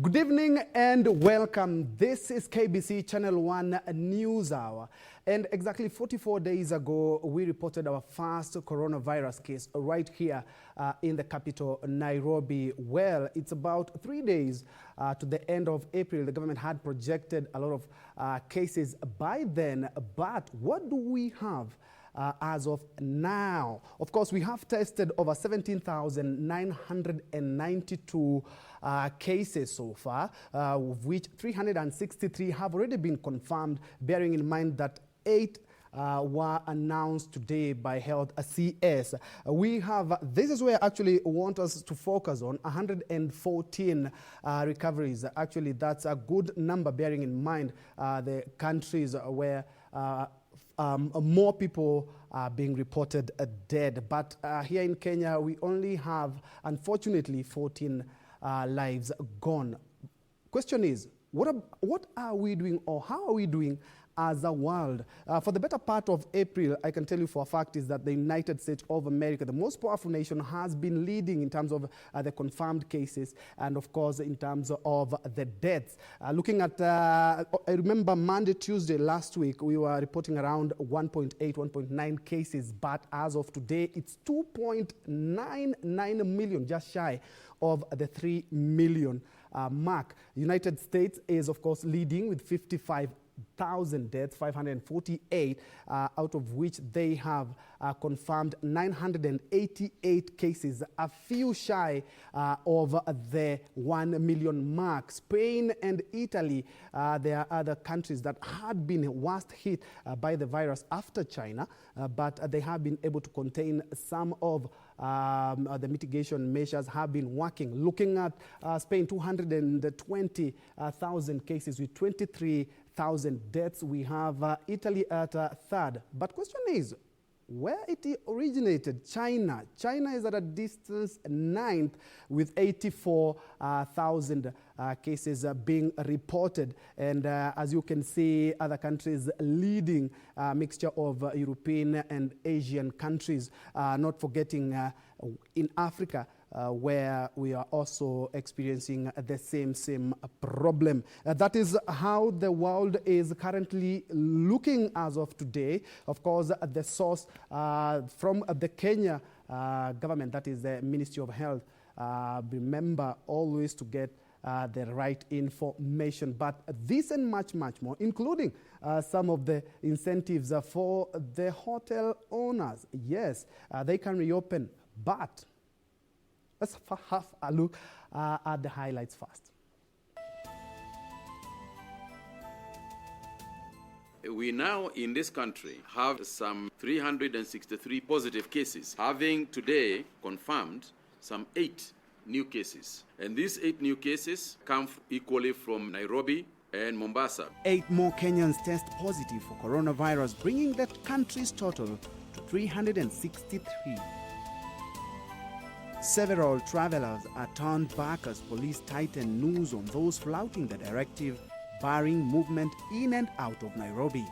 Good evening and welcome. This is KBC Channel 1 News Hour. And exactly 44 days ago, we reported our first coronavirus case right here in the capital, Nairobi. Well, it's about 3 days to the end of April. The government had projected a lot of cases by then. But what do we have as of now? Of course, we have tested over 17,992 cases so far, of which 363 have already been confirmed, bearing in mind that 8 were announced today by Health CS. This is where I actually want us to focus on 114 recoveries. Actually, that's a good number, bearing in mind the countries where more people are being reported dead. But here in Kenya, we only have, unfortunately, 14 lives gone. Question is, what are we doing, or how are we doing as a world? For the better part of April, I can tell you for a fact is that the United States of America, the most powerful nation, has been leading in terms of the confirmed cases and, of course, in terms of the deaths. Looking at, I remember Monday, Tuesday last week, we were reporting around 1.8, 1.9 cases, but as of today, it's 2.99 million, just shy of the 3 million mark. United States is, of course, leading with 55,000 deaths, 548, out of which they have confirmed 988 cases, a few shy of the 1 million mark. Spain and Italy, there are other countries that had been worst hit by the virus after China, but they have been able to contain some of the mitigation measures have been working. Looking at Spain, 220,000 cases with 23,000 deaths. We have Italy at third. But question is, where it originated? China. China is at a distance ninth with 84,000 cases being reported. And as you can see, other countries leading a mixture of European and Asian countries, not forgetting in Africa, where we are also experiencing the same problem. That is how the world is currently looking as of today. Of course, the source from the Kenya government, that is the Ministry of Health. Remember always to get the right information. But this and much more, including some of the incentives for the hotel owners. Yes, they can reopen, but let's have a look at the highlights first. We now in this country have some 363 positive cases, having today confirmed some 8 new cases. And these 8 new cases come equally from Nairobi and Mombasa. 8 more Kenyans test positive for coronavirus, bringing the country's total to 363. Several travelers are turned back as police tighten noose on those flouting the directive, barring movement in and out of Nairobi.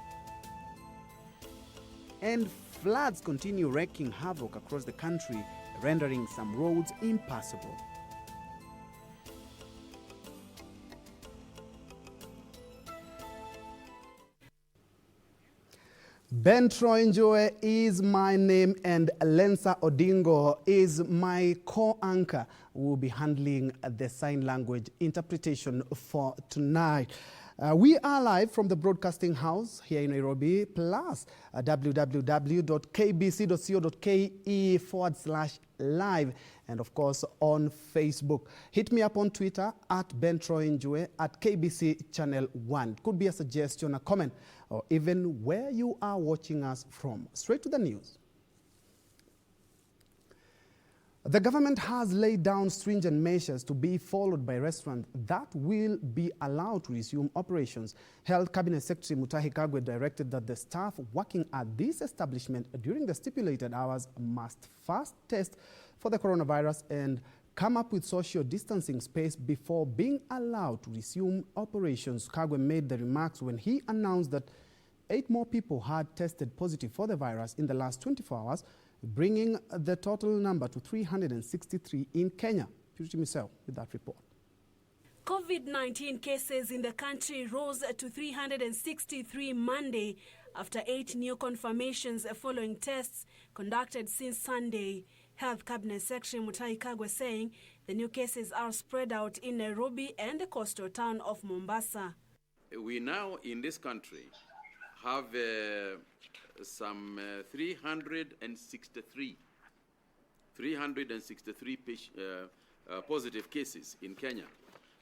And floods continue wreaking havoc across the country, rendering some roads impassable. Ben Troy Njoe is my name, and Lensa Odingo is my co-anchor who will be handling the sign language interpretation for tonight. We are live from the broadcasting house here in Nairobi, plus www.kbc.co.ke/live, and of course on Facebook. Hit me up on Twitter at Ben Troy Njoe, at KBC Channel 1. Could be a suggestion, a comment, or even where you are watching us from. Straight to the news. The government has laid down stringent measures to be followed by restaurants that will be allowed to resume operations. Health Cabinet Secretary Mutahi Kagwe directed that the staff working at this establishment during the stipulated hours must first test for the coronavirus and come up with social distancing space before being allowed to resume operations. Kagwe made the remarks when he announced that 8 more people had tested positive for the virus in the last 24 hours, bringing the total number to 363 in Kenya. Purity Misel with that report. COVID-19 cases in the country rose to 363 Monday after 8 new confirmations following tests conducted since Sunday. Health Cabinet Secretary Mutahi Kagwe saying the new cases are spread out in Nairobi and the coastal town of Mombasa. We now in this country have some 363 positive cases in Kenya,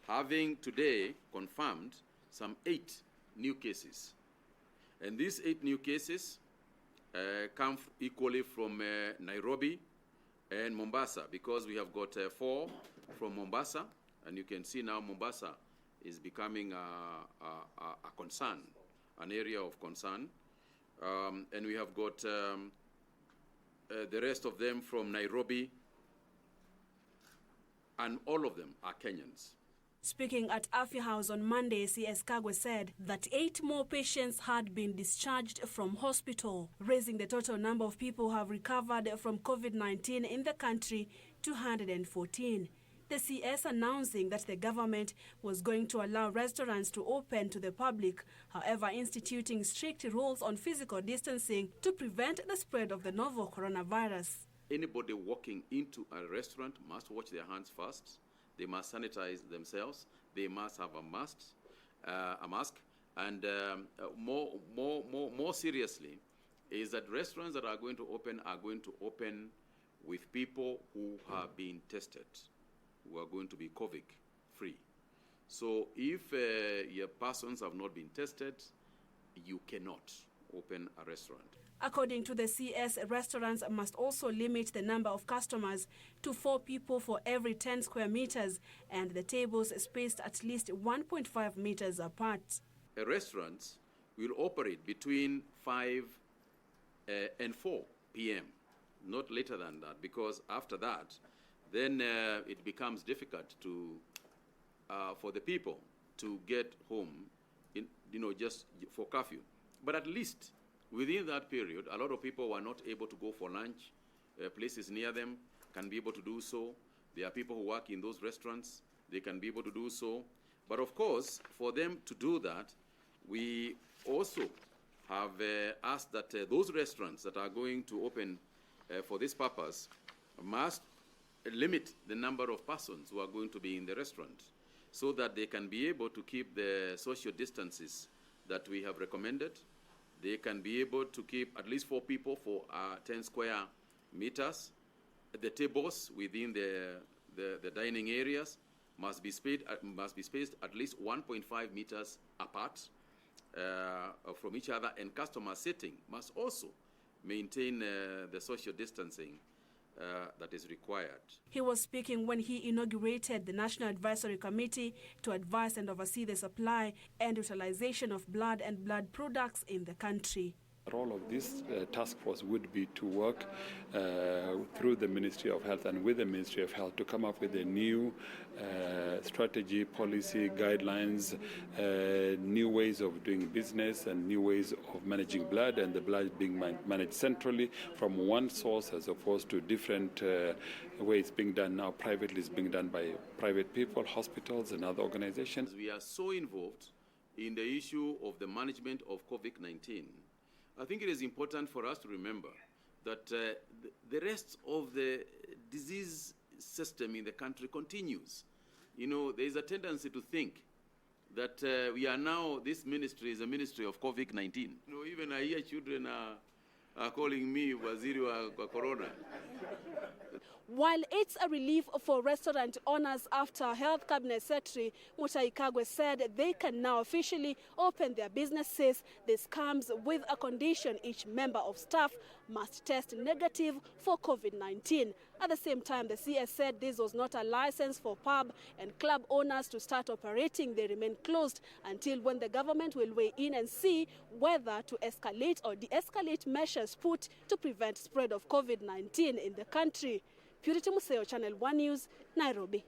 having today confirmed some 8 new cases. And these 8 new cases come equally from Nairobi and Mombasa, because we have got 4 from Mombasa, and you can see now Mombasa is becoming a concern, an area of concern. And we have got the rest of them from Nairobi, and all of them are Kenyans. Speaking at Afya House on Monday, CS Kagwe said that 8 more patients had been discharged from hospital, raising the total number of people who have recovered from COVID-19 in the country to 114. The CS announcing that the government was going to allow restaurants to open to the public, however instituting strict rules on physical distancing to prevent the spread of the novel coronavirus. Anybody walking into a restaurant must wash their hands first. They must sanitize themselves. They must have a mask. And more seriously, is that restaurants that are going to open with people who have been tested, who are going to be COVID-free. So if your persons have not been tested, you cannot open a restaurant. According to the CS, restaurants must also limit the number of customers to 4 people for every 10 square meters, and the tables spaced at least 1.5 meters apart. Restaurants will operate between 5 and 4 p.m., not later than that, because after that, then it becomes difficult for the people to get home, just for curfew. But at least within that period, a lot of people were not able to go for lunch. Places near them can be able to do so. There are people who work in those restaurants. They can be able to do so. But of course, for them to do that, we also have asked that those restaurants that are going to open for this purpose must limit the number of persons who are going to be in the restaurant, so that they can be able to keep the social distances that we have recommended. They can be able to keep at least 4 people for 10 square meters. The tables within the dining areas must be spaced at least 1.5 meters apart from each other, and customer sitting must also maintain the social distancing that is required. He was speaking when he inaugurated the National Advisory Committee to advise and oversee the supply and utilization of blood and blood products in the country. The role of this task force would be to work through the Ministry of Health and with the Ministry of Health to come up with a new strategy, policy, guidelines, new ways of doing business and new ways of managing blood, and the blood being managed centrally from one source as opposed to different ways being done now. Privately is being done by private people, hospitals and other organizations. We are so involved in the issue of the management of COVID-19. I think it is important for us to remember that the rest of the disease system in the country continues. There is a tendency to think that this ministry is a ministry of COVID-19. Even I hear children are calling me Waziri wa Corona. While it's a relief for restaurant owners after Health Cabinet Secretary Mutahi Kagwe said they can now officially open their businesses, this comes with a condition: each member of staff must test negative for COVID-19. At the same time, the CS said this was not a license for pub and club owners to start operating. They remain closed until when the government will weigh in and see whether to escalate or de-escalate measures put to prevent spread of COVID-19 in the country. Purity Museo, Channel 1 News, Nairobi.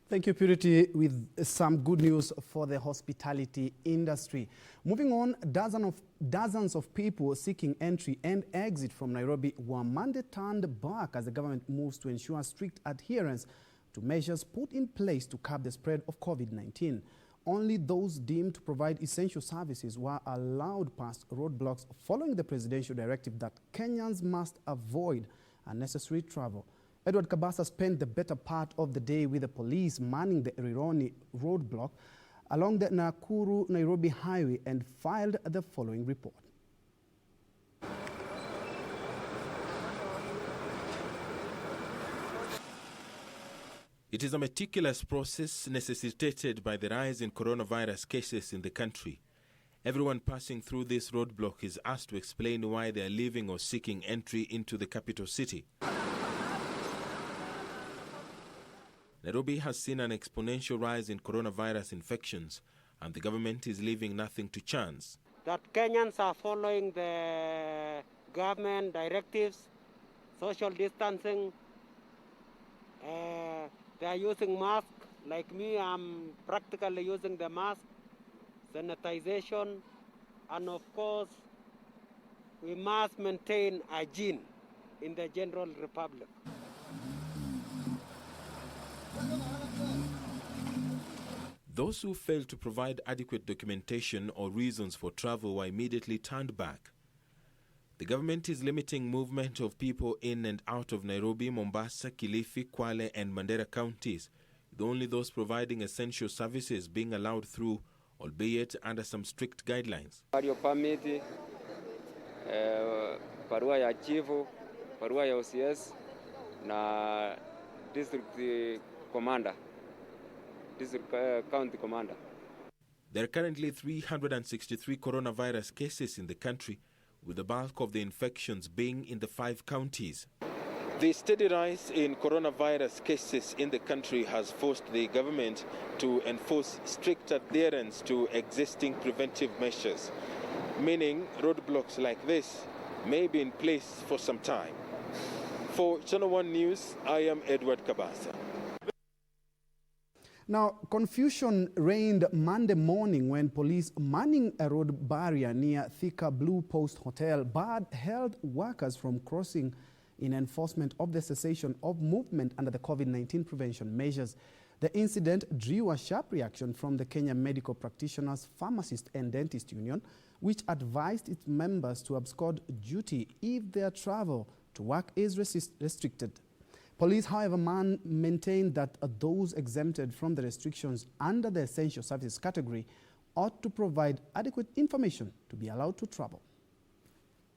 Thank you, Purity, with some good news for the hospitality industry. Moving on, dozens of people seeking entry and exit from Nairobi were Monday turned back as the government moves to ensure strict adherence to measures put in place to curb the spread of COVID-19. Only those deemed to provide essential services were allowed past roadblocks following the presidential directive that Kenyans must avoid unnecessary travel. Edward Kabasa spent the better part of the day with the police manning the Rironi roadblock along the Nakuru-Nairobi highway and filed the following report. It is a meticulous process necessitated by the rise in coronavirus cases in the country. Everyone passing through this roadblock is asked to explain why they are leaving or seeking entry into the capital city. Nairobi has seen an exponential rise in coronavirus infections, and the government is leaving nothing to chance. That Kenyans are following the government directives, social distancing, they are using masks. Like me, I'm practically using the mask, sanitization, and of course, we must maintain hygiene in the general republic. Those who failed to provide adequate documentation or reasons for travel were immediately turned back. The government is limiting movement of people in and out of Nairobi, Mombasa, Kilifi, Kwale and Mandera counties, with only those providing essential services being allowed through, albeit under some strict guidelines. Permit, barua ya chifu, barua ya OCS na district commander, district county commander. There are currently 363 coronavirus cases in the country, with the bulk of the infections being in the 5 counties. The steady rise in coronavirus cases in the country has forced the government to enforce strict adherence to existing preventive measures, meaning roadblocks like this may be in place for some time. For Channel 1 News, I am Edward Kabasa. Now, confusion reigned Monday morning when police manning a road barrier near Thika Blue Post Hotel barred held workers from crossing in enforcement of the cessation of movement under the COVID-19 prevention measures. The incident drew a sharp reaction from the Kenya Medical Practitioners, Pharmacist and Dentist Union, which advised its members to abscond duty if their travel to work is restricted. Police, however, maintained that those exempted from the restrictions under the essential services category ought to provide adequate information to be allowed to travel.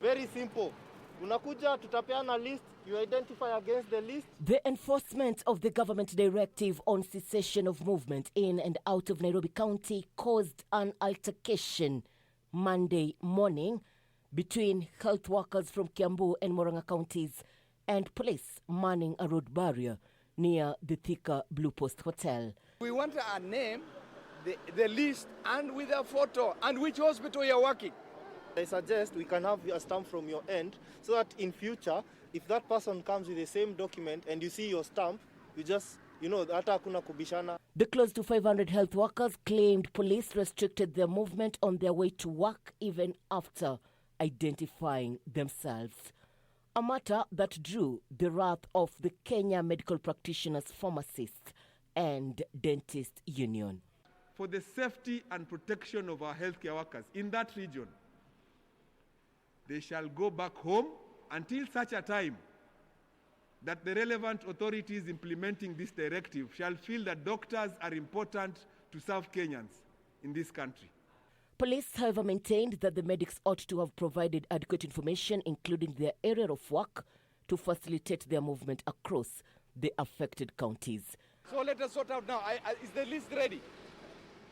Very simple. Unakuja, tutapeana list, you identify against the list. The enforcement of the government directive on cessation of movement in and out of Nairobi County caused an altercation Monday morning between health workers from Kiambu and Murang'a counties and police manning a road barrier near the Thika Blue Post Hotel. We want a name, the list, and with a photo, and which hospital you're working. I suggest we can have a stamp from your end so that in future, if that person comes with the same document and you see your stamp, you just, hata hakuna kubishana. The close to 500 health workers claimed police restricted their movement on their way to work even after identifying themselves. A matter that drew the wrath of the Kenya Medical Practitioners, Pharmacists and Dentist Union. For the safety and protection of our healthcare workers in that region, they shall go back home until such a time that the relevant authorities implementing this directive shall feel that doctors are important to serve Kenyans in this country. Police, however, maintained that the medics ought to have provided adequate information, including their area of work, to facilitate their movement across the affected counties. So let us sort out now. Is the list ready?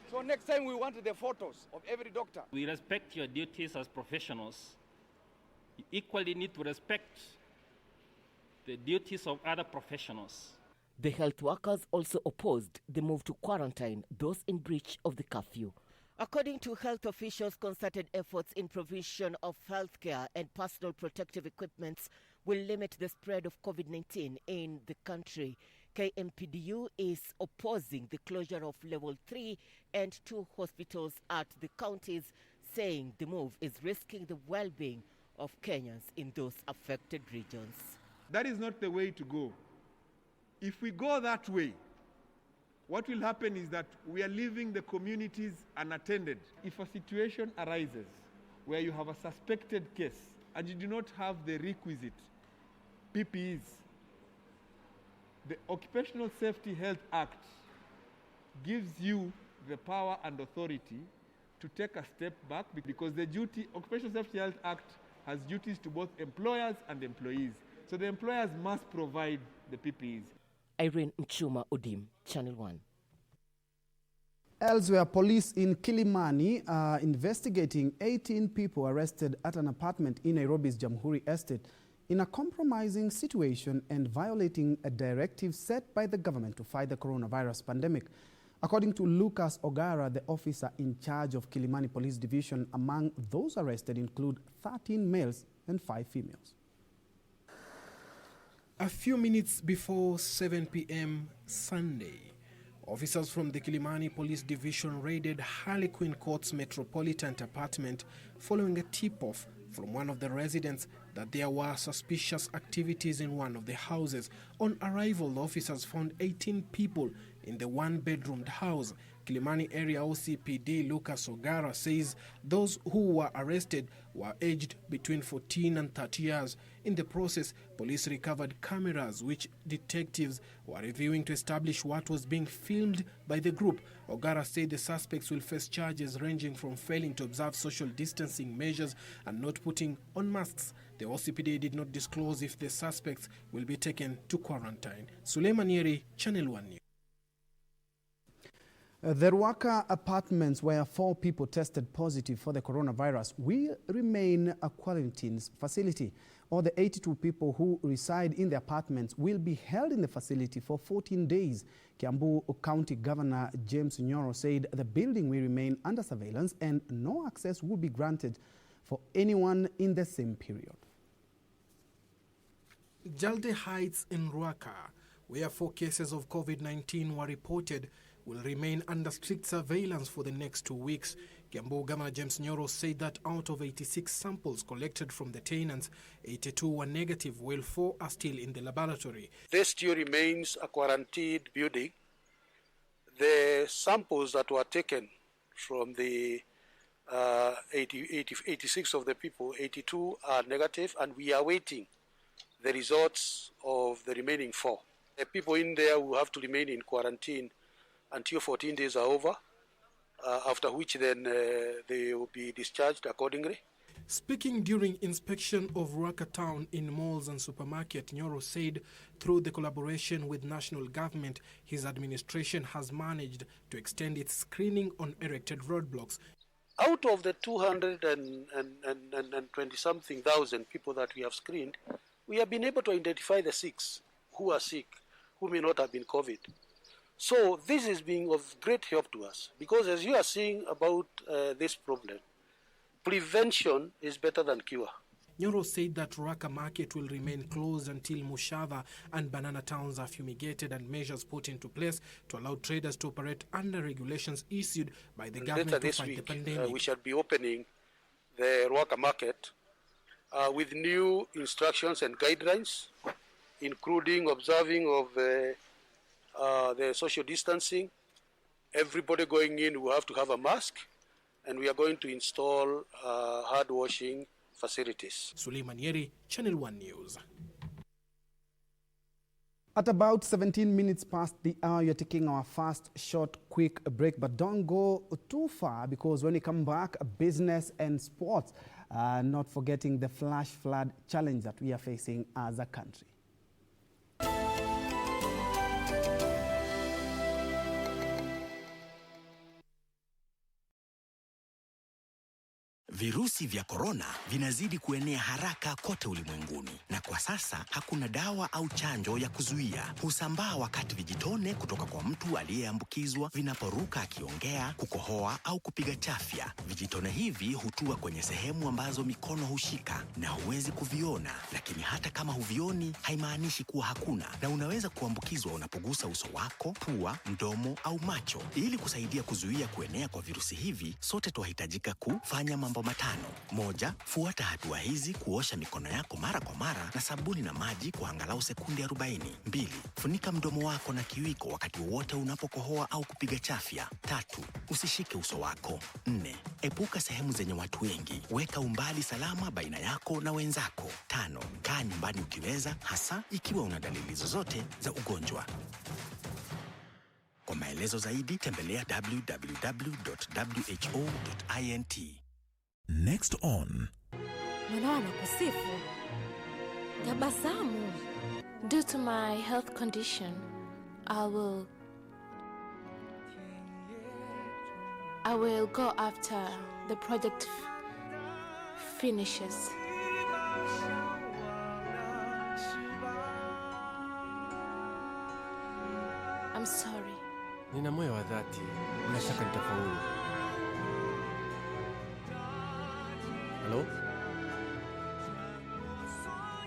So next time we want the photos of every doctor. We respect your duties as professionals. You equally need to respect the duties of other professionals. The health workers also opposed the move to quarantine those in breach of the curfew. According to health officials, concerted efforts in provision of healthcare and personal protective equipment will limit the spread of COVID-19 in the country. KMPDU is opposing the closure of level 3 and 2 hospitals at the counties, saying the move is risking the well-being of Kenyans in those affected regions. That is not the way to go. If we go that way, what will happen is that we are leaving the communities unattended. If a situation arises where you have a suspected case and you do not have the requisite PPEs, the Occupational Safety Health Act gives you the power and authority to take a step back, because the Occupational Safety Health Act has duties to both employers and employees. So the employers must provide the PPEs. Irene Mchuma Odim, Channel 1. Elsewhere, police in Kilimani are investigating 18 people arrested at an apartment in Nairobi's Jamhuri Estate in a compromising situation and violating a directive set by the government to fight the coronavirus pandemic. According to Lucas Ogara, the officer in charge of Kilimani Police Division, among those arrested include 13 males and 5 females. A few minutes before 7 p.m. Sunday, officers from the Kilimani Police Division raided Harlequin Court's Metropolitan apartment following a tip-off from one of the residents that there were suspicious activities in one of the houses. On arrival, the officers found 18 people in the one-bedroomed house. Kilimani Area OCPD Lucas Ogara says those who were arrested were aged between 14 and 30 years. In the process, police recovered cameras which detectives were reviewing to establish what was being filmed by the group. Ogara said the suspects will face charges ranging from failing to observe social distancing measures and not putting on masks. The OCPD did not disclose if the suspects will be taken to quarantine. Suleiman Yeri, Channel 1 News. The Ruaka apartments where 4 people tested positive for the coronavirus will remain a quarantine facility. All the 82 people who reside in the apartments will be held in the facility for 14 days. Kiambu County Governor James Nyoro said the building will remain under surveillance and no access will be granted for anyone in the same period. Jalde Heights in Ruaka, where 4 cases of COVID-19 were reported, will remain under strict surveillance for the next 2 weeks. Kiambu Governor James Nyoro said that out of 86 samples collected from the tenants, 82 were negative, while 4 are still in the laboratory. This still remains a quarantined building. The samples that were taken from the 86 of the people, 82 are negative, and we are waiting the results of the remaining 4. The people in there will have to remain in quarantine until 14 days are over, after which then they will be discharged accordingly. Speaking during inspection of Ruaka town in malls and supermarket, Nyoro said through the collaboration with national government, his administration has managed to extend its screening on erected roadblocks. Out of the 220-something thousand people that we have screened, we have been able to identify the 6 who are sick, who may not have been COVID. So this is being of great help to us, because as you are seeing about this problem, prevention is better than cure. Nyoro said that Ruaka market will remain closed until Mushava and Banana towns are fumigated and measures put into place to allow traders to operate under regulations issued by the government to fight the pandemic. We shall be opening the Ruaka market with new instructions and guidelines, including observing of the social distancing. Everybody going in will have to have a mask, and we are going to install hand washing facilities. Suleiman Yeri, Channel 1 News. At about 17 minutes past the hour, you're taking our first short, quick break, but don't go too far, because when you come back, business and sports, not forgetting the flash flood challenge that we are facing as a country. Virusi vya korona vinazidi kuenea haraka kote ulimwenguni, na kwa sasa hakuna dawa au chanjo ya kuzuia. Husambaa wakati vijitone kutoka kwa mtu aliyeambukizwa vinaporuka akiongea, kukohoa au kupiga chafya. Vijitone hivi hutua kwenye sehemu ambazo mikono hushika na huwezi kuviona, lakini hata kama huvioni haimaanishi kuwa hakuna, na unaweza kuambukizwa unapogusa uso wako, pua, mdomo au macho. Ili kusaidia kuzuia kuenea kwa virusi hivi, sote tunahitajika kufanya mambo matano. Moja, fuata hatua hizi kuosha mikono yako mara kwa mara na sabuni na maji kwa angalau sekunde 40. 2, funika mdomo wako na kiwiko wakati wote unapokohoa au kupiga chafya. 3, usishike uso wako. 4, epuka sehemu zenye watu wengi. Weka umbali salama baina yako na wenzako. 5, kaa nyumbani ukiweza, hasa ikiwa una dalili zozote za ugonjwa. Kwa maelezo zaidi tembelea www.who.int. Next on. Mwanao nakusifu. Tabasamu. Due to my health condition, I will go after the project finishes. I'm sorry. Nina moyo wa dhati. Bila shaka nitafaulu. Hello?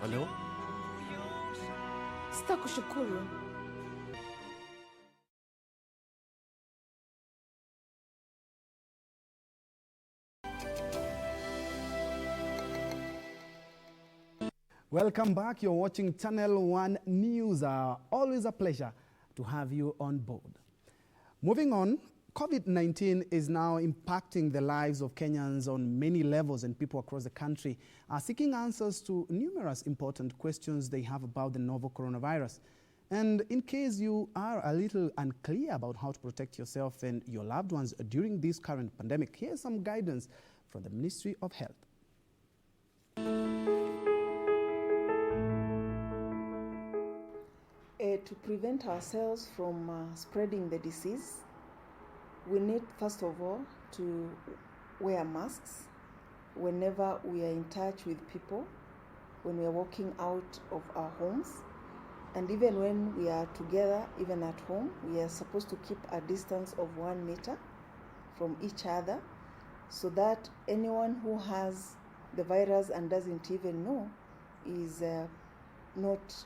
Hello? Sitakushukuru. Welcome back. You're watching Channel 1 News. Always a pleasure to have you on board. Moving on, COVID-19 is now impacting the lives of Kenyans on many levels, and people across the country are seeking answers to numerous important questions they have about the novel coronavirus. And in case you are a little unclear about how to protect yourself and your loved ones during this current pandemic, here's some guidance from the Ministry of Health. To prevent ourselves from spreading the disease, we need first of all to wear masks whenever we are in touch with people, when we are walking out of our homes, and even when we are together, even at home, we are supposed to keep a distance of 1 meter from each other, so that anyone who has the virus and doesn't even know is not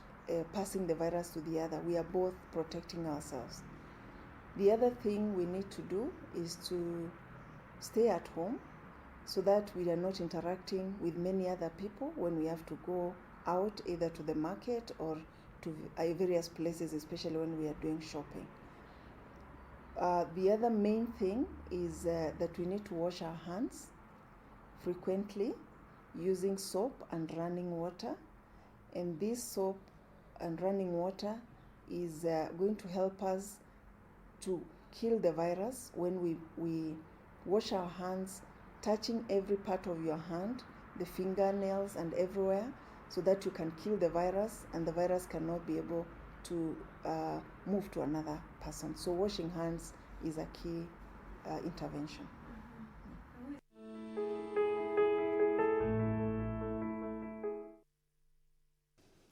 passing the virus to the other. We are both protecting ourselves. The other thing we need to do is to stay at home so that we are not interacting with many other people when we have to go out, either to the market or to various places, especially when we are doing shopping. The other main thing is that we need to wash our hands frequently using soap and running water. And this soap and running water is going to help us to kill the virus when we wash our hands, touching every part of your hand, the fingernails and everywhere, so that you can kill the virus and the virus cannot be able to move to another person. So washing hands is a key intervention.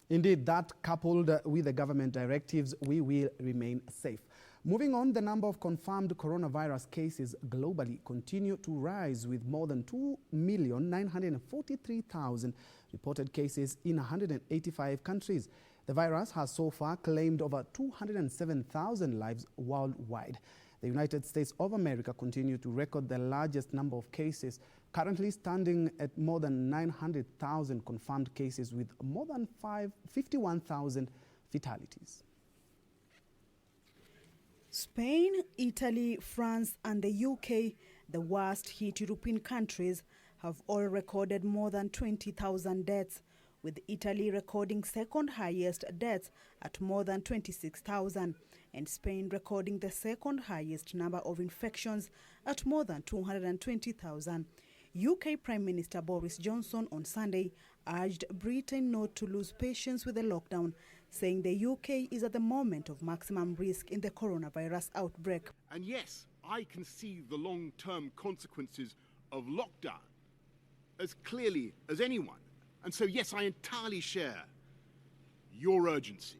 Indeed, that coupled with the government directives, we will remain safe. Moving on, the number of confirmed coronavirus cases globally continue to rise, with more than 2,943,000 reported cases in 185 countries. The virus has so far claimed over 207,000 lives worldwide. The United States of America continue to record the largest number of cases, currently standing at more than 900,000 confirmed cases with more than 51,000 fatalities. Spain, Italy, France and the UK, the worst hit European countries, have all recorded more than 20,000 deaths, with Italy recording second highest deaths at more than 26,000, and Spain recording the second highest number of infections at more than 220,000. UK Prime Minister Boris Johnson on Sunday urged Britain not to lose patience with the lockdown, saying the UK is at the moment of maximum risk in the coronavirus outbreak. And yes, I can see the long-term consequences of lockdown as clearly as anyone. And so, yes, I entirely share your urgency.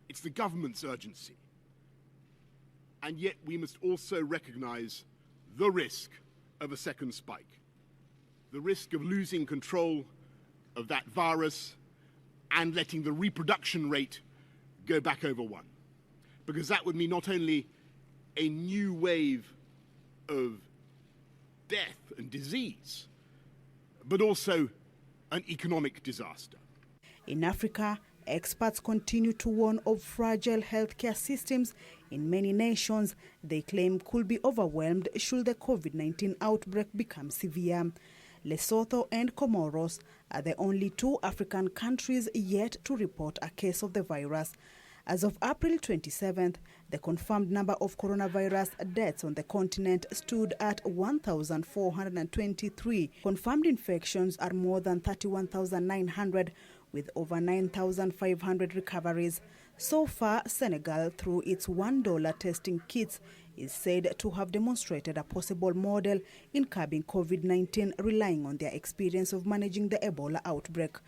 It's the government's urgency. And yet we must also recognize the risk of a second spike, the risk of losing control of that virus and letting the reproduction rate go back over 1. Because that would mean not only a new wave of death and disease, but also an economic disaster. In Africa, experts continue to warn of fragile healthcare systems in many nations they claim could be overwhelmed should the COVID-19 outbreak become severe. Lesotho and Comoros are the only two African countries yet to report a case of the virus. As of April 27th, the confirmed number of coronavirus deaths on the continent stood at 1,423. Confirmed infections are more than 31,900, with over 9,500 recoveries. So far, Senegal, through its $1 testing kits, is said to have demonstrated a possible model in curbing COVID-19, relying on their experience of managing the Ebola outbreak.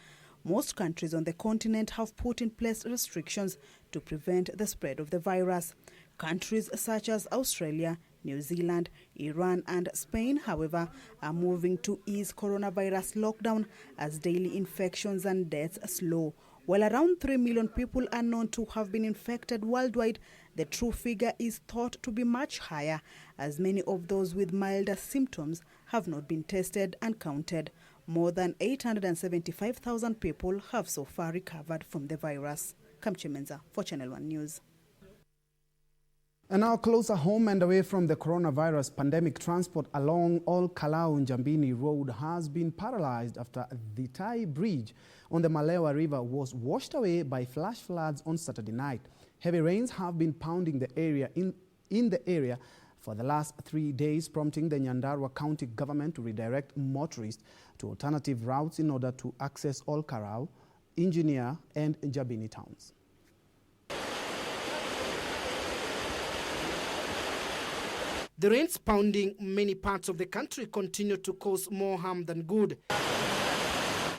Most countries on the continent have put in place restrictions to prevent the spread of the virus. Countries such as Australia, New Zealand, Iran and Spain, however, are moving to ease coronavirus lockdown as daily infections and deaths slow. While around 3 million people are known to have been infected worldwide, the true figure is thought to be much higher, as many of those with milder symptoms have not been tested and counted. More than 875,000 people have so far recovered from the virus. Kamche Menza for Channel 1 News. And now closer home and away from the coronavirus pandemic, transport along Ol Kalou-Njambini Road has been paralyzed after the Tarehe bridge on the Malewa River was washed away by flash floods on Saturday night. Heavy rains have been pounding the area in the area for the last 3 days, prompting the Nyandarua County government to redirect motorists to alternative routes in order to access Ol Kalou, Engineer and Njambini towns. The rains pounding many parts of the country continue to cause more harm than good.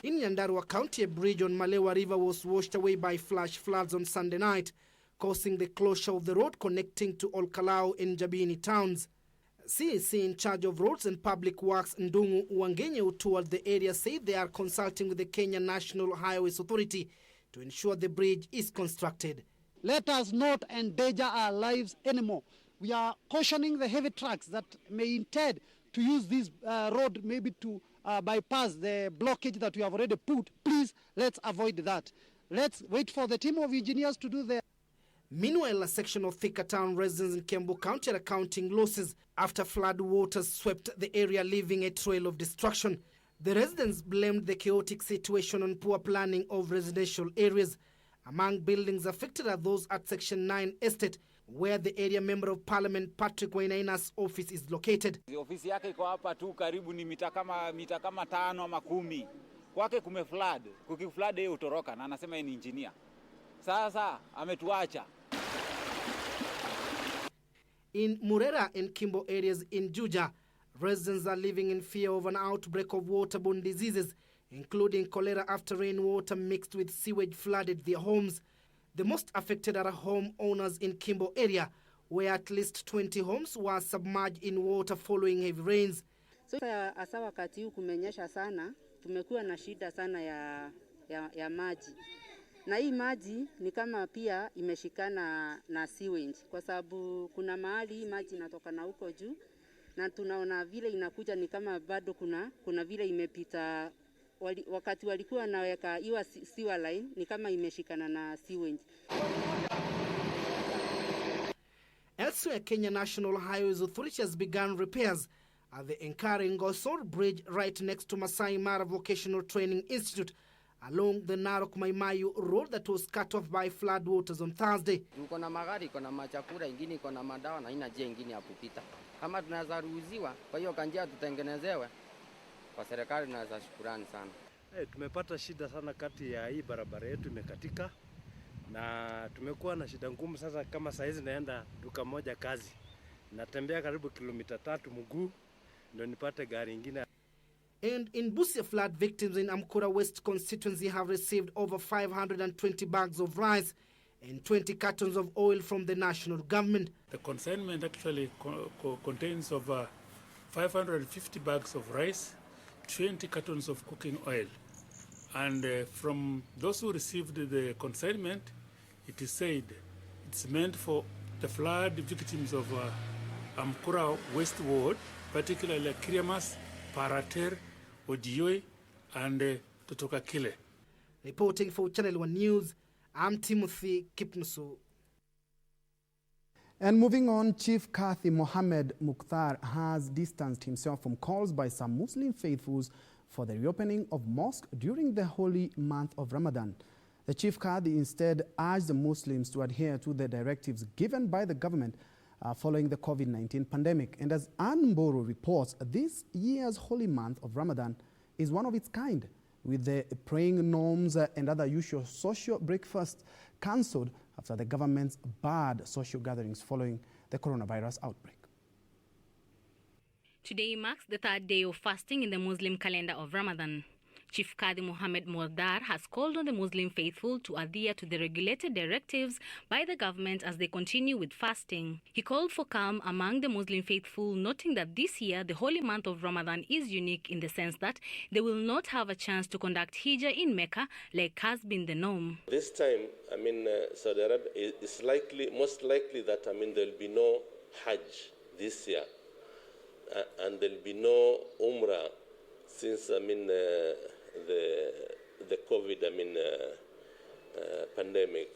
In Nyandarua County, a bridge on Malewa River was washed away by flash floods on Sunday night, causing the closure of the road connecting to Ol Kalou and Njambini towns. CAC in charge of roads and public works, Ndungu Wangenye, who toured the area, said they are consulting with the Kenya National Highways Authority to ensure the bridge is constructed. Let us not endanger our lives anymore. We are cautioning the heavy trucks that may intend to use this road maybe to bypass the blockage that we have already put. Please, let's avoid that. Let's wait for the team of engineers to do their... Meanwhile, a section of Thika Town residents in Kiambu County are accounting losses after flood waters swept the area, leaving a trail of destruction. The residents blamed the chaotic situation on poor planning of residential areas. Among buildings affected are those at Section 9 Estate, where the area member of parliament Patrick Wainaina's office is located. Ofisi yake iko hapa tu karibu ni mita kama 5 ama 10. Kwake kumeflood. Kukiflood yeye utoroka na anasema ni engineer. Sasa ametuacha. In Murera and Kimbo areas in Juja, residents are living in fear of an outbreak of waterborne diseases, including cholera after rainwater mixed with sewage flooded their homes. The most affected are homeowners in Kimbo area, where at least 20 homes were submerged in water following heavy rains. So hasa wakati huu kumenyesha sana, tumekuwa na shida sana ya maji. Na hii maji ni kama pia imeshikana na sewage, kwa sababu kuna mahali hii maji inatoka na huko juu, na tunaona vile inakuja ni kama bado kuna vile imepita. Wakati walikuwa naweka iwa sewer line ni kama imeshikana na sewage. Elsewhere, Kenya National Highways Authority has begun repairs at the Enkari-Ngosor Bridge right next to Masai Mara Vocational Training Institute along the Narok-Maimayu road that was cut off by flood waters on Thursday. Tuko na magari, iko na machakura, ingine iko na madawa na ina njia ingine ya kupita. Kama tunaweza ruhusiwa, kwa hiyo kanjia tutengenezewe. Kwa serikali tunaweza shukrani sana. Tumepata shida sana kati ya hii barabara yetu imekatika na tumekuwa na shida ngumu sasa. Kama saizi naenda duka moja kazi, natembea karibu kilomita 3 mguu ndio nipate gari ingine. And in Busia, flood victims in Amkura West constituency have received over 520 bags of rice and 20 cartons of oil from the national government. The consignment actually contains over 550 bags of rice, 20 cartons of cooking oil. And from those who received the consignment, it is said it's meant for the flood victims of Amkura West Ward, particularly Kiriamas, Parater, Odioi, and Totokakile. Reporting for Channel 1 News, I'm Timothy Kipnusu. And moving on, Chief Kathi Mohammed Mukhtar has distanced himself from calls by some Muslim faithfuls for the reopening of mosques during the holy month of Ramadan. The Chief Kathi instead urged the Muslims to adhere to the directives given by the government following the COVID-19 pandemic. And as Ann Mboro reports, this year's holy month of Ramadan is one of its kind, with the praying norms and other usual social breakfasts cancelled after the government's barred social gatherings following the coronavirus outbreak. Today marks the third day of fasting in the Muslim calendar of Ramadan. Chief Kathi Mohammed Mukhtar has called on the Muslim faithful to adhere to the regulated directives by the government as they continue with fasting. He called for calm among the Muslim faithful, noting that this year the holy month of Ramadan is unique in the sense that they will not have a chance to conduct Hijjah in Mecca like has been the norm. This time, Saudi Arabia is most likely that, there'll be no Hajj this year, and there'll be no Umrah since, the COVID, pandemic.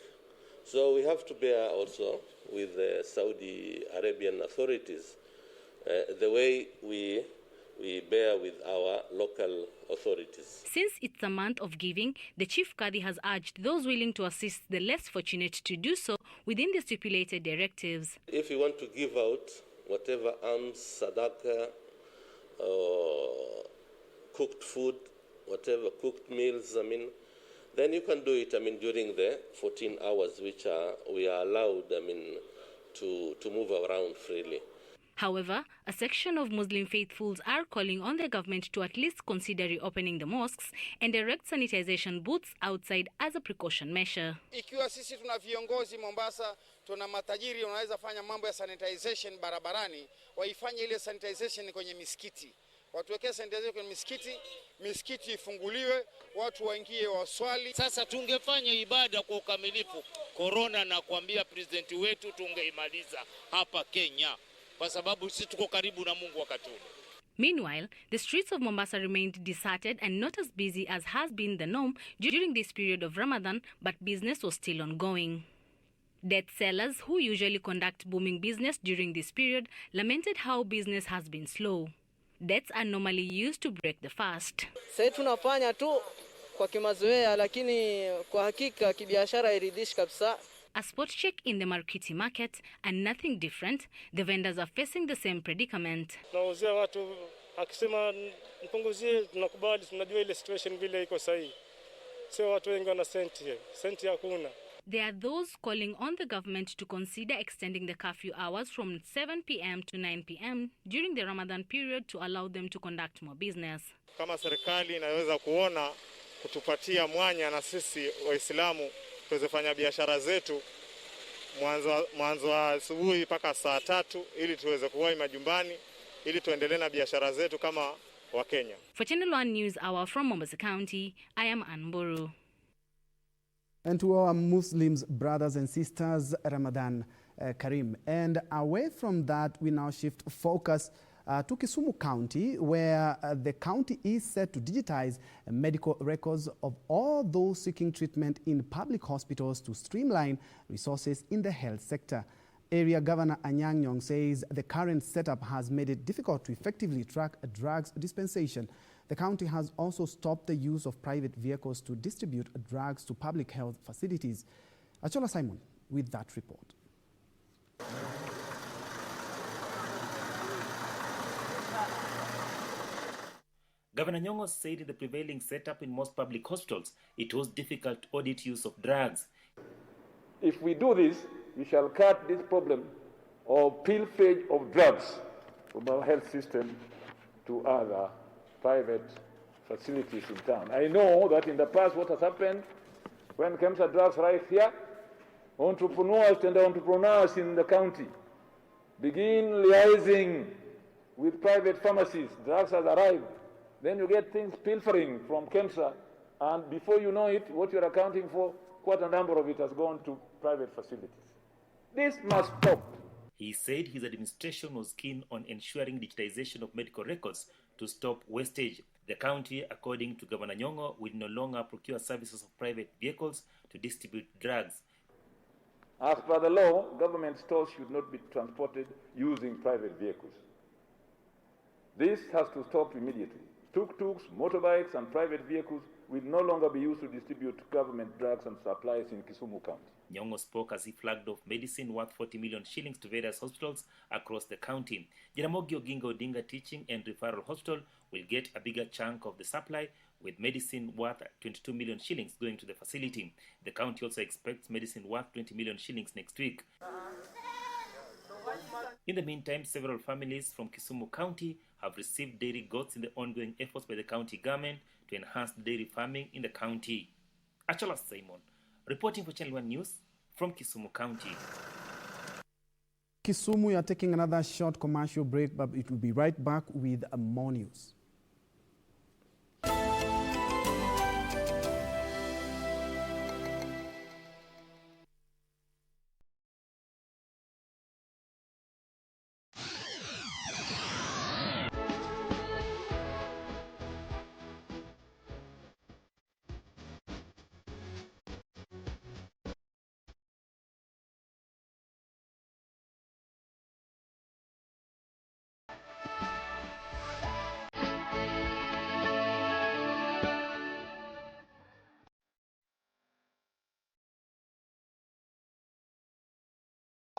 So we have to bear also with the Saudi Arabian authorities the way we bear with our local authorities. Since it's a month of giving, the Chief Kathi has urged those willing to assist the less fortunate to do so within the stipulated directives. If you want to give out whatever alms, sadaqah, or cooked food, whatever cooked meals, then you can do it, during the 14 hours which we are allowed, to move around freely. However, a section of Muslim faithfuls are calling on the government to at least consider reopening the mosques and erect sanitization booths outside as a precaution measure. Ikiwa sisi tuna viongozi Mombasa, tuna matajiri wanaweza fanya mambo ya sanitization barabarani, waifanye ile sanitization kwenye misikiti. Watuwekee sanitization kwenye misikiti ifunguliwe, watu waingie waswali. Sasa tungefanya ibada kwa ukamilifu. Corona na kuambia president wetu tungeimaliza hapa Kenya, kwa sababu sisi tuko karibu na Mungu wakati ule. Meanwhile, the streets of Mombasa remained deserted and not as busy as has been the norm during this period of Ramadan, but business was still ongoing. Debt sellers, who usually conduct booming business during this period, lamented how business has been slow. Debts are normally used to break the fast. Sasa tunafanya tu kwa kimazoea, lakini kwa hakika kibiashara iridhishi kabisa. A spot check in the Marikiti market and nothing different, the vendors are facing the same predicament. Nauzia watu akisema mpunguzie, tunakubali, tunajua ile situation vile iko sahihi. Sio watu wengi wana senti hakuna. There are those calling on the government to consider extending the curfew hours from 7 p.m. to 9 p.m. during the Ramadan period to allow them to conduct more business. Kama serikali inaweza kuona kutupatia mwanya na sisi Waislamu tuweze fanya biashara zetu mwanzo wa asubuhi mpaka saa 3 ili tuweze kuwahi majumbani ili tuendelee na biashara zetu kama Wakenya. For Channel 1 News Hour from Mombasa County, I am Ann Mboro. And to our Muslims, brothers and sisters, Ramadan Kareem. And away from that, we now shift focus to Kisumu County, where the county is set to digitize medical records of all those seeking treatment in public hospitals to streamline resources in the health sector. Area Governor Anyang' Nyong'o says the current setup has made it difficult to effectively track drugs dispensation. The county has also stopped the use of private vehicles to distribute drugs to public health facilities. Achola Simon with that report. Governor Nyong'o said the prevailing setup in most public hospitals, it was difficult to audit use of drugs. If we do this, we shall cut this problem of pilferage of drugs from our health system to other private facilities in town. I know that in the past what has happened when it comes to drugs right here, entrepreneurs and entrepreneurs in the county begin liaising with private pharmacies. Drugs has arrived. Then you get things pilfering from KEMSA, and before you know it, what you're accounting for, quite a number of it has gone to private facilities. This must stop. He said his administration was keen on ensuring digitization of medical records to stop wastage. The county, according to Governor Nyong'o, will no longer procure services of private vehicles to distribute drugs. As per the law, government stores should not be transported using private vehicles. This has to stop immediately. Tuk-tuks, motorbikes, and private vehicles will no longer be used to distribute government drugs and supplies in Kisumu County. Nyong'o spoke as he flagged off medicine worth 40 million shillings to various hospitals across the county. Jaramogi Oginga Odinga Teaching and Referral Hospital will get a bigger chunk of the supply, with medicine worth 22 million shillings going to the facility. The county also expects medicine worth 20 million shillings next week. In the meantime, several families from Kisumu County have received dairy goats in the ongoing efforts by the county government to enhance dairy farming in the county. Achola Simon, reporting for Channel 1 News from Kisumu County. Kisumu, we are taking another short commercial break, but it will be right back with more news.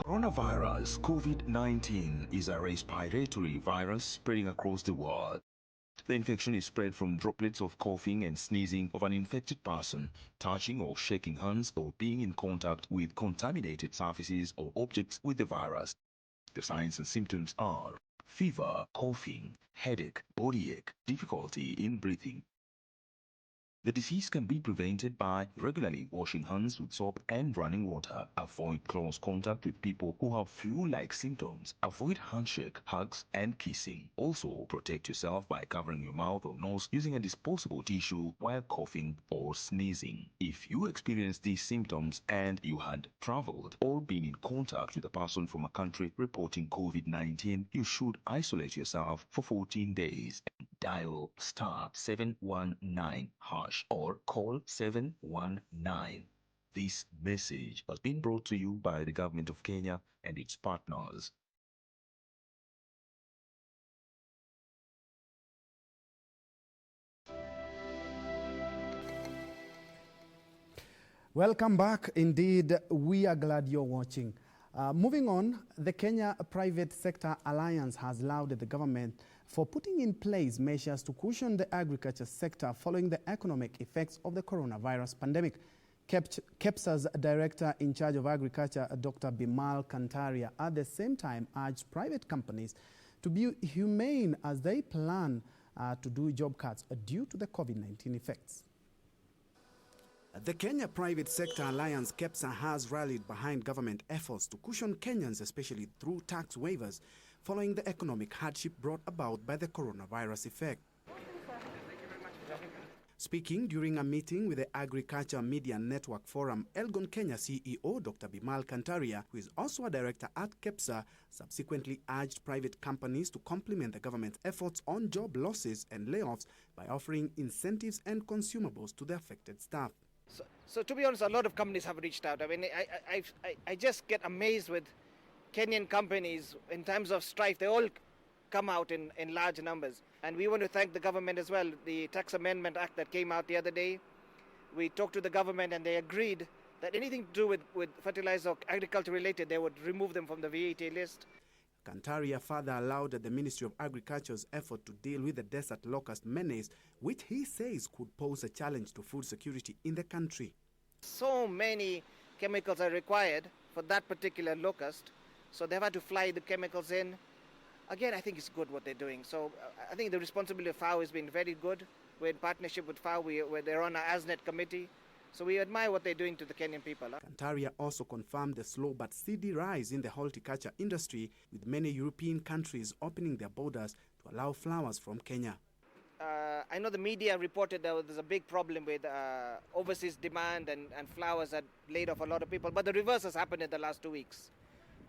Coronavirus COVID-19 is a respiratory virus spreading across the world. The infection is spread from droplets of coughing and sneezing of an infected person, touching or shaking hands, or being in contact with contaminated surfaces or objects with the virus. The signs and symptoms are fever, coughing, headache, body ache, difficulty in breathing. The disease can be prevented by regularly washing hands with soap and running water. Avoid close contact with people who have flu-like symptoms. Avoid handshake, hugs, and kissing. Also, protect yourself by covering your mouth or nose using a disposable tissue while coughing or sneezing. If you experience these symptoms and you had traveled or been in contact with a person from a country reporting COVID-19, you should isolate yourself for 14 days. Dial *719# or call 719. This message has been brought to you by the Government of Kenya and its partners. Welcome back. Indeed, we are glad you're watching. Moving on, the Kenya Private Sector Alliance has lauded the government for putting in place measures to cushion the agriculture sector following the economic effects of the coronavirus pandemic. KEPSA's director in charge of agriculture, Dr. Bimal Kantaria, at the same time urged private companies to be humane as they plan to do job cuts due to the COVID-19 effects. The Kenya Private Sector Alliance, KEPSA, has rallied behind government efforts to cushion Kenyans, especially through tax waivers, following the economic hardship brought about by the coronavirus effect. Speaking during a meeting with the Agriculture Media Network Forum, Elgon Kenya CEO Dr. Bimal Kantaria, who is also a director at KEPSA, subsequently urged private companies to complement the government's efforts on job losses and layoffs by offering incentives and consumables to the affected staff. So to be honest, a lot of companies have reached out. I mean, I just get amazed with Kenyan companies in times of strife. They all come out in large numbers. And we want to thank the government as well. The Tax Amendment Act that came out the other day, we talked to the government and they agreed that anything to do with fertilizer or agriculture related, they would remove them from the VAT list. Kantaria further allowed the Ministry of Agriculture's effort to deal with the desert locust menace, which he says could pose a challenge to food security in the country. So many chemicals are required for that particular locust, so they've had to fly the chemicals in. Again, I think it's good what they're doing. So I think the responsibility of FAO has been very good. We're in partnership with FAO, they're on our ASNET committee. So we admire what they're doing to the Kenyan people. Kantaria also confirmed the slow but steady rise in the horticulture industry, with many European countries opening their borders to allow flowers from Kenya. I know the media reported that there's a big problem with overseas demand and flowers had laid off a lot of people, but the reverse has happened in the last 2 weeks.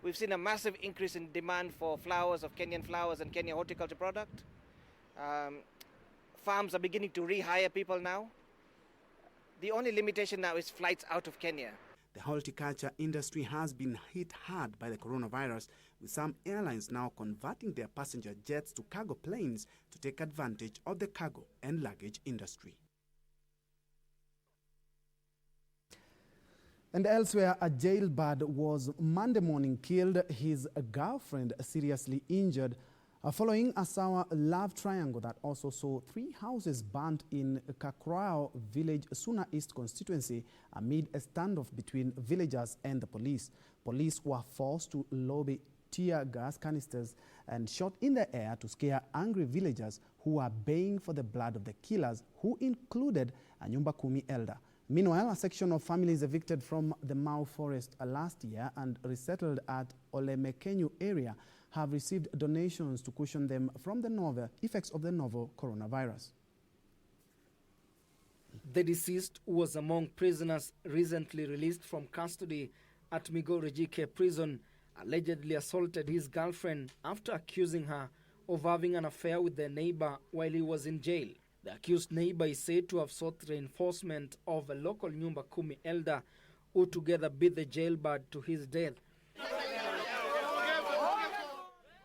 We've seen a massive increase in demand for flowers, of Kenyan flowers and Kenyan horticulture product. Farms are beginning to rehire people now. The only limitation now is flights out of Kenya. The horticulture industry has been hit hard by the coronavirus, with some airlines now converting their passenger jets to cargo planes to take advantage of the cargo and luggage industry. And elsewhere, a jailbird was Monday morning killed, his girlfriend seriously injured, following a sour love triangle that also saw 3 houses burnt in Kakrao village, Suna East constituency, amid a standoff between villagers and the police. Police were forced to lobby tear gas canisters and shot in the air to scare angry villagers who were baying for the blood of the killers, who included a Nyumba Kumi elder. Meanwhile, a section of families evicted from the Mau forest last year and resettled at Olemekenyu area have received donations to cushion them from the effects of the novel coronavirus. The deceased was among prisoners recently released from custody at Migori GK prison, allegedly assaulted his girlfriend after accusing her of having an affair with their neighbor while he was in jail. The accused neighbor is said to have sought reinforcement of a local Nyumba Kumi elder who together beat the jailbird to his death.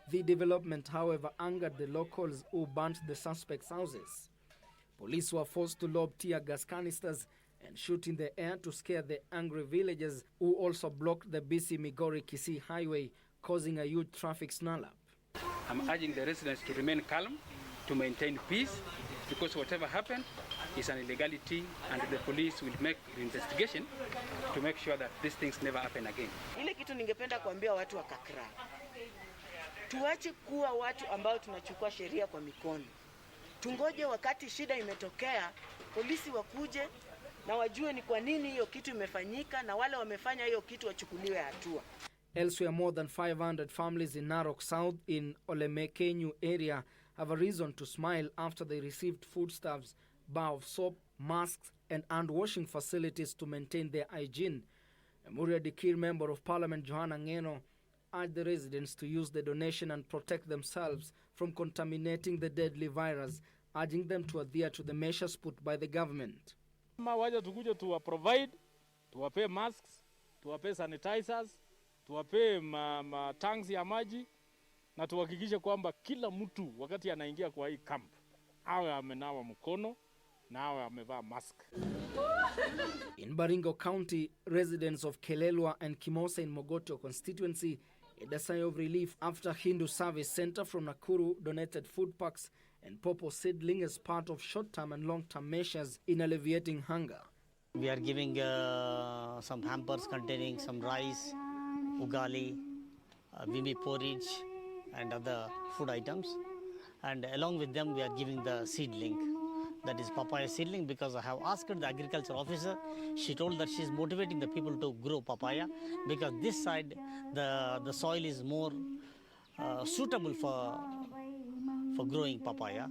The development, however, angered the locals who burnt the suspects' houses. Police were forced to lob tear gas canisters and shoot in the air to scare the angry villagers, who also blocked the BC Migori-Kisii highway, causing a huge traffic snarl-up. I'm urging the residents to remain calm, to maintain peace, because whatever happened is an illegality, and the police will make the investigation to make sure that these things never happen again. Ile kitu ningependa kuambia watu wa Kakra, tuache kuwa watu ambao tunachukua sheria kwa mikono. Tungoje wakati shida imetokea, polisi wakuje na wajue ni kwa nini hiyo kitu imefanyika, na wale wamefanya hiyo kitu wachukuliwe hatua. Elsewhere, more than 500 families in Narok South in Olemekenyu area have a reason to smile after they received foodstuffs, bar of soap, masks, and hand-washing facilities to maintain their hygiene. A Muria Dikir Member of Parliament Johanna Ngeno urged the residents to use the donation and protect themselves from contaminating the deadly virus, urging them to adhere to the measures put by the government. Waja tukuje tuwa-provide, tuwape masks, tuwape sanitizers, tuwape tanks ya maji, na tuhakikishe kwamba kila mtu wakati anaingia kwa hii camp awe amenawa mkono na awe amevaa mask. In Baringo County, residents of Kelelwa and Kimosa in Mogotio constituency had a sigh of relief after Hindu Service Center from Nakuru donated food packs and popo seedling as part of short-term and long-term measures in alleviating hunger. We are giving some hampers containing some rice, ugali, vimi porridge, and other food items, and along with them we are giving the seedling, that is papaya seedling, because I have asked the agriculture officer. She told that she is motivating the people to grow papaya because this side the soil is more suitable for growing papaya.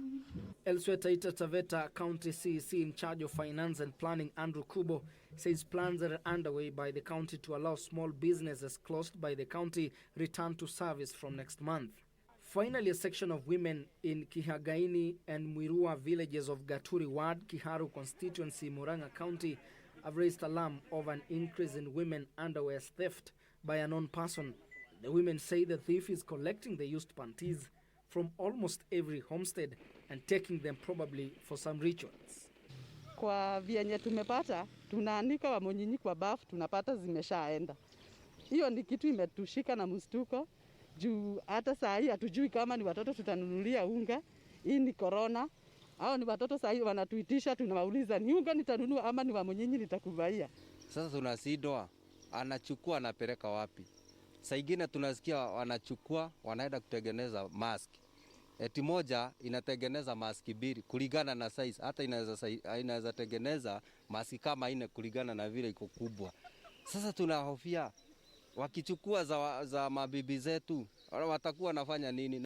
Elsewhere, Taita Taveta County CEC in charge of finance and planning, Andrew Kubo, says plans are underway by the county to allow small businesses closed by the county return to service from next month. Finally, a section of women in Kihagaini and Mwirua villages of Gaturi Ward, Kiharu constituency, Murang'a County, have raised alarm over an increase in women underwear theft by a known person. The women say the thief is collecting the used panties from almost every homestead and taking them probably for some rituals. Kwa vyenye tumepata, tunaanika wamonyinyi kwa bafu, tunapata zimeshaenda. Hiyo ni kitu imetushika na mstuko. Juu hata saa hii hatujui kama ni watoto tutanunulia unga. Hii ni corona. Hao ni watoto saa hii wanatuitisha, tunawauliza ni unga nitanunua ama ni wamonyinyi nitakubaia. Sasa tunasidwa, anachukua anapeleka wapi? Saa ingine tunasikia wanachukua wanaenda kutengeneza mask. Eti moja inatengeneza maski mbili kulingana na size, hata inaweza tengeneza maski kama ine kulingana na vile iko kubwa. Sasa tunahofia wakichukua za mabibi zetu watakuwa wanafanya nini?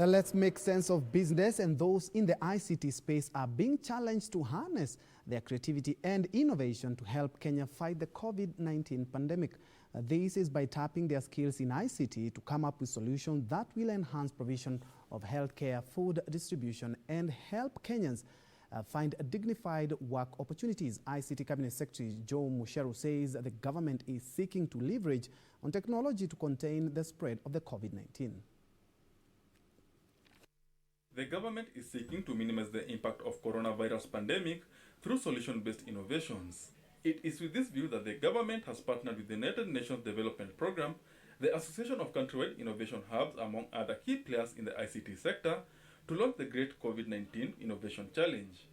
Let's make sense of business, and those in the ICT space are being challenged to harness their creativity and innovation to help Kenya fight the COVID-19 pandemic. This is by tapping their skills in ICT to come up with solutions that will enhance provision of healthcare, food distribution, and help Kenyans find dignified work opportunities. ICT Cabinet Secretary Joe Musheru says the government is seeking to leverage on technology to contain the spread of the COVID-19. The government is seeking to minimize the impact of coronavirus pandemic through solution-based innovations. It is with this view that the government has partnered with the United Nations Development Programme, the Association of Countrywide Innovation Hubs, among other key players in the ICT sector, to launch the Great COVID-19 Innovation Challenge.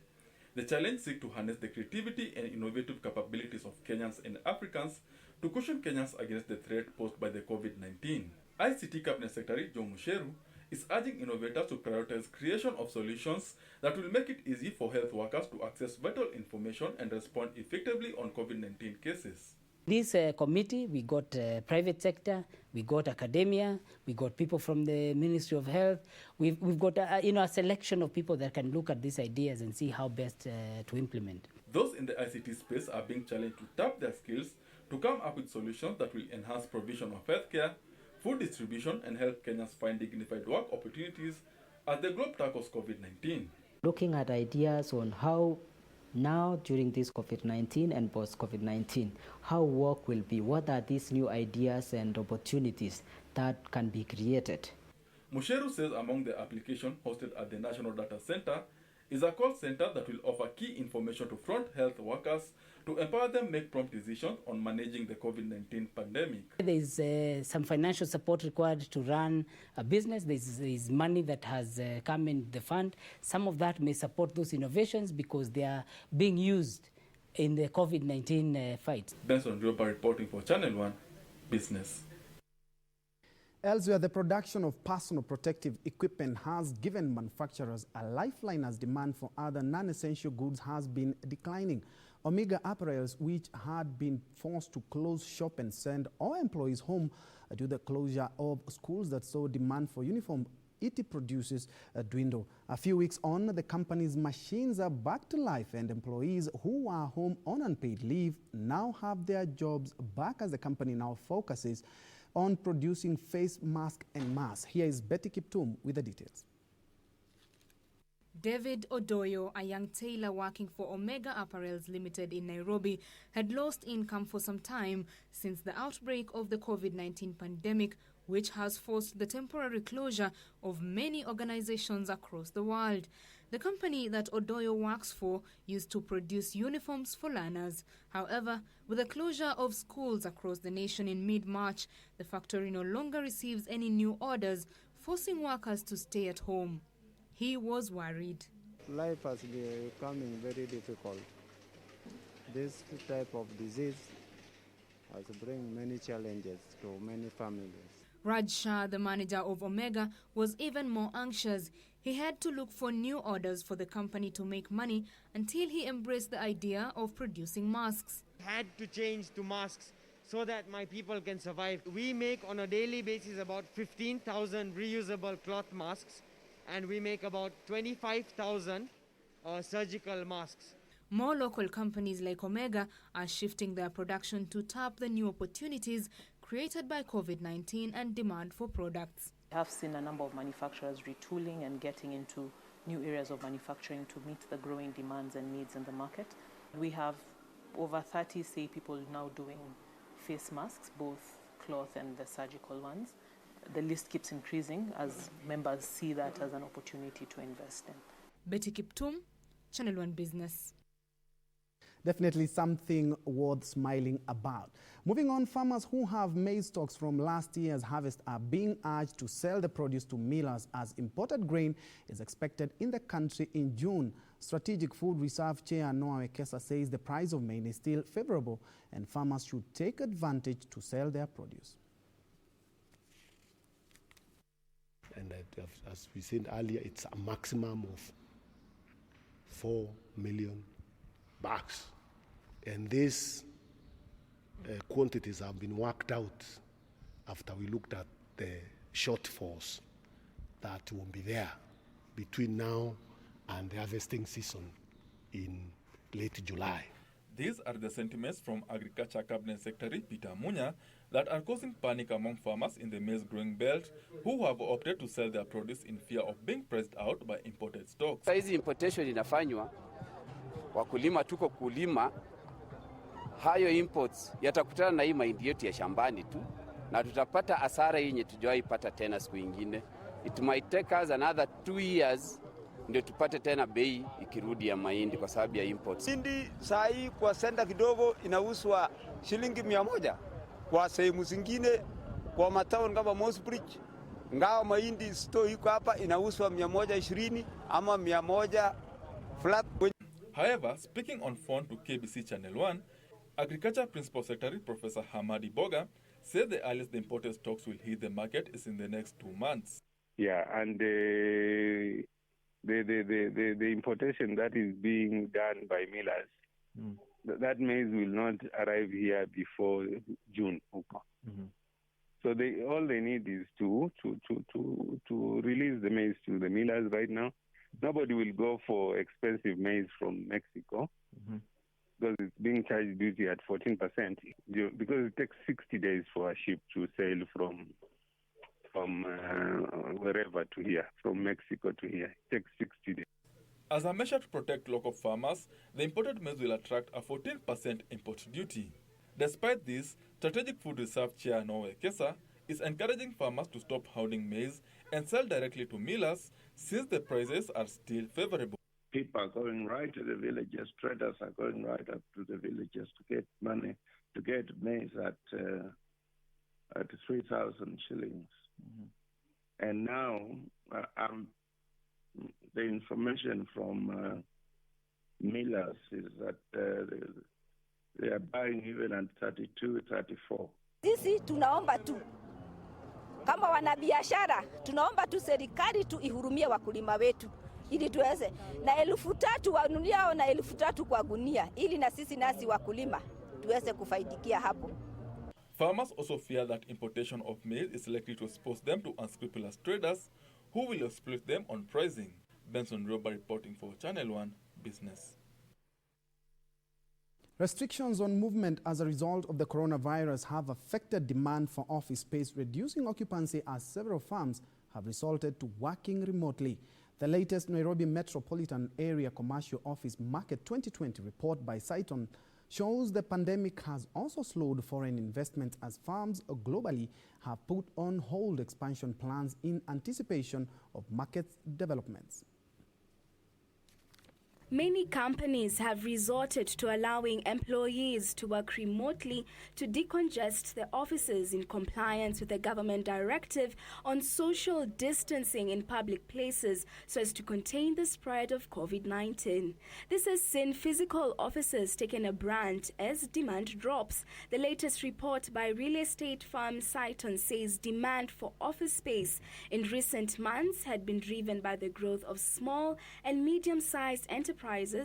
The challenge seeks to harness the creativity and innovative capabilities of Kenyans and Africans to cushion Kenyans against the threat posed by the COVID-19. ICT Cabinet Secretary Joe Musheru is urging innovators to prioritize creation of solutions that will make it easy for health workers to access vital information and respond effectively on COVID-19 cases. This committee, we got private sector, we got academia, we got people from the Ministry of Health. We've got a selection of people that can look at these ideas and see how best to implement. Those in the ICT space are being challenged to tap their skills to come up with solutions that will enhance provision of healthcare, food distribution, and help Kenyans find dignified work opportunities as the globe tackles COVID-19. Looking at ideas on how now during this COVID-19 and post-COVID-19, how work will be, what are these new ideas and opportunities that can be created. Musheru says among the application hosted at the National Data Center is a call center that will offer key information to front health workers to empower them make prompt decisions on managing the COVID-19 pandemic. There is some financial support required to run a business. There is money that has come in the fund. Some of that may support those innovations because they are being used in the COVID-19 fight. Benson Rioba reporting for Channel 1 Business. Elsewhere, the production of personal protective equipment has given manufacturers a lifeline as demand for other non-essential goods has been declining. Omega Apparels, which had been forced to close shop and send all employees home due to the closure of schools that saw demand for uniform, it produces dwindle. A few weeks on, the company's machines are back to life, and employees who are home on unpaid leave now have their jobs back as the company now focuses on producing face masks and masks. Here is Betty Kiptum with the details. David Odoyo, a young tailor working for Omega Apparels Limited in Nairobi, had lost income for some time since the outbreak of the COVID-19 pandemic, which has forced the temporary closure of many organizations across the world. The company that Odoyo works for used to produce uniforms for learners. However, with the closure of schools across the nation in mid-March, the factory no longer receives any new orders, forcing workers to stay at home. He was worried. Life has been becoming very difficult. This type of disease has brought many challenges to many families. Raj Shah, the manager of Omega, was even more anxious. He had to look for new orders for the company to make money until he embraced the idea of producing masks. Had to change to masks so that my people can survive. We make on a daily basis about 15,000 reusable cloth masks, and we make about 25,000 surgical masks. More local companies like Omega are shifting their production to tap the new opportunities created by COVID-19 and demand for products. We have seen a number of manufacturers retooling and getting into new areas of manufacturing to meet the growing demands and needs in the market. We have over 30, people now doing face masks, both cloth and the surgical ones. The list keeps increasing as members see that as an opportunity to invest in. Betty Kiptum, Channel 1 Business. Definitely something worth smiling about. Moving on, farmers who have maize stocks from last year's harvest are being urged to sell the produce to millers as imported grain is expected in the country in June. Strategic Food Reserve Chair Noah Wekesa says the price of maize is still favorable and farmers should take advantage to sell their produce. And as we said earlier, it's a maximum of 4 million bags. And these quantities have been worked out after we looked at the shortfalls that will be there between now and the harvesting season in late July. These are the sentiments from Agriculture Cabinet Secretary Peter Munya that are causing panic among farmers in the maize growing belt who have opted to sell their produce in fear of being priced out by imported stocks. Hizi importation inafanywa, wakulima tuko kulima, hayo imports yatakutana na hii mahindi yetu ya shambani tu na tutapata hasara yenye tujawahi pata tena siku ingine. It might take us another 2 years ndio tupate tena bei ikirudi ya mahindi kwa sababu ya imports. Mahindi saa hii kwa senda kidogo inauzwa shilingi 100. Kwa sehemu zingine kwa mataoni kama Mosbridge, ngao mahindi store iko hapa inauzwa 120 ama 100 flat. However, speaking on phone to KBC Channel 1, Agriculture Principal Secretary Professor Hamadi Boga said the earliest the imported stocks will hit the market is in the next 2 months. Yeah, and the importation that is being done by millers, that maize will not arrive here before June. So all they need is to release the maize to the millers right now. Nobody will go for expensive maize from Mexico because it's being charged duty at 14%. Because it takes 60 days for a ship to sail from wherever to here, from Mexico to here. It takes 60 days. As a measure to protect local farmers, the imported maize will attract a 14% import duty. Despite this, Strategic Food Reserve Chair Noe Kesa is encouraging farmers to stop hoarding maize and sell directly to millers since the prices are still favorable. People are going right to the villages, traders are going right up to the villages to get money, to get maize at 3,000 shillings. And now the information from millers is that they are buying even at 32, 34. Sisi tunaomba tu kama wanabiashara, tunaomba tu serikali tu ihurumie wakulima wetu ili tuweze na 3,000 wanunuliao na 3,000 kwa gunia ili na sisi nasi wakulima tuweze kufaidikia hapo. Farmers also fear that importation of maize is likely to expose them to unscrupulous traders who will exploit them on pricing. Benson Roba reporting for Channel 1 Business. Restrictions on movement as a result of the coronavirus have affected demand for office space, reducing occupancy as several firms have resorted to working remotely. The latest Nairobi Metropolitan Area Commercial Office Market 2020 report by Saiton shows the pandemic has also slowed foreign investment as firms globally have put on hold expansion plans in anticipation of market developments. Many companies have resorted to allowing employees to work remotely to decongest their offices in compliance with the government directive on social distancing in public places so as to contain the spread of COVID-19. This has seen physical offices taking a brunt as demand drops. The latest report by real estate firm Saiton says demand for office space in recent months had been driven by the growth of small and medium-sized enterprises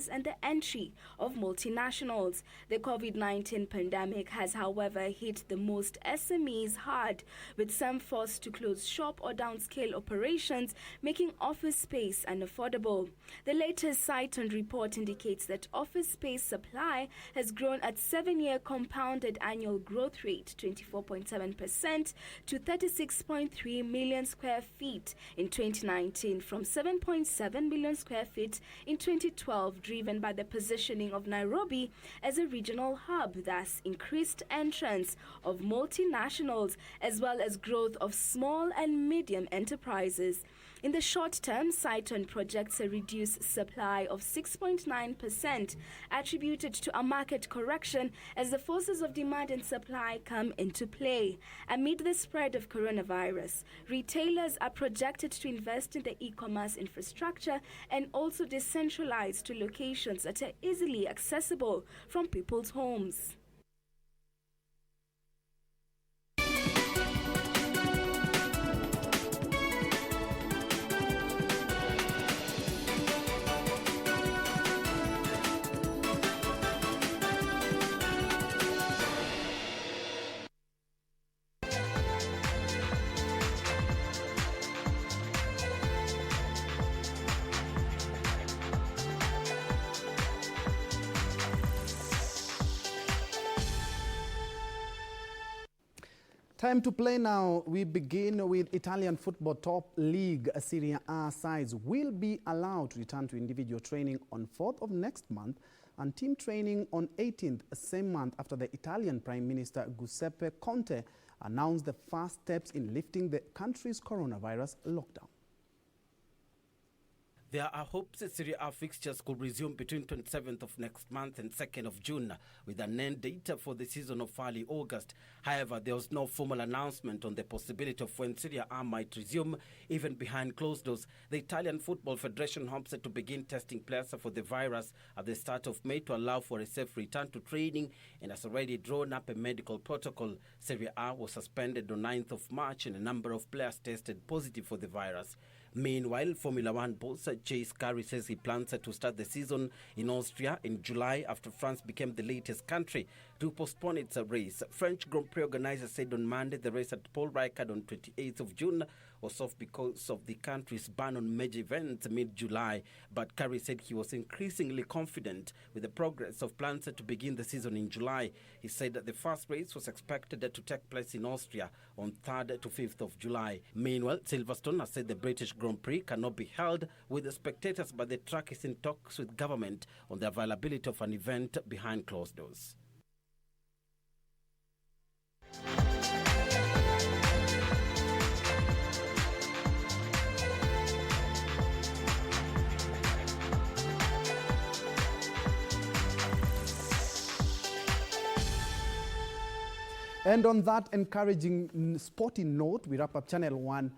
and the entry of multinationals. The COVID-19 pandemic has, however, hit the most SMEs hard, with some forced to close shop or downscale operations, making office space unaffordable. The latest Saiton report indicates that office space supply has grown at 7-year compounded annual growth rate, 24.7% to 36.3 million square feet in 2019 from 7.7 million square feet in 2012, driven by the positioning of Nairobi as a regional hub, thus increased entrance of multinationals as well as growth of small and medium enterprises. In the short term, Saiton projects a reduced supply of 6.9%, attributed to a market correction as the forces of demand and supply come into play. Amid the spread of coronavirus, retailers are projected to invest in the e-commerce infrastructure and also decentralize to locations that are easily accessible from people's homes. Time to play now. We begin with Italian football top league. Serie A sides will be allowed to return to individual training on 4th of next month and team training on 18th, same month, after the Italian Prime Minister Giuseppe Conte announced the first steps in lifting the country's coronavirus lockdown. There are hopes that Serie A fixtures could resume between 27th of next month and 2nd of June, with an end date for the season of early August. However, there was no formal announcement on the possibility of when Serie A might resume, even behind closed doors. The Italian Football Federation hopes to begin testing players for the virus at the start of May to allow for a safe return to training, and has already drawn up a medical protocol. Serie A was suspended on 9th of March and a number of players tested positive for the virus. Meanwhile, Formula One boss Chase Carey says he plans to start the season in Austria in July after France became the latest country to postpone its race. French Grand Prix organizer said on Monday the race at Paul Ricard on 28th of June was off because of the country's ban on major events mid-July. But Carey said he was increasingly confident with the progress of plans to begin the season in July. He said that the first race was expected to take place in Austria on 3rd to 5th of July. Meanwhile, Silverstone has said the British Grand Prix cannot be held with the spectators, but the track is in talks with government on the availability of an event behind closed doors. And on that encouraging sporting note, we wrap up Channel 1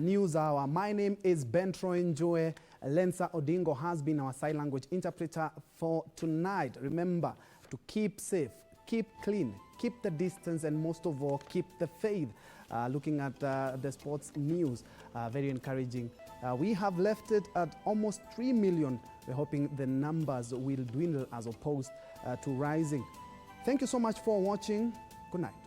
News Hour. My name is Ben Troy Njoe. Lensa Odingo has been our sign language interpreter for tonight. Remember to keep safe, keep clean, keep the distance, and most of all, keep the faith. Looking at the sports news, very encouraging. We have left it at almost 3 million. We're hoping the numbers will dwindle as opposed to rising. Thank you so much for watching. Good night.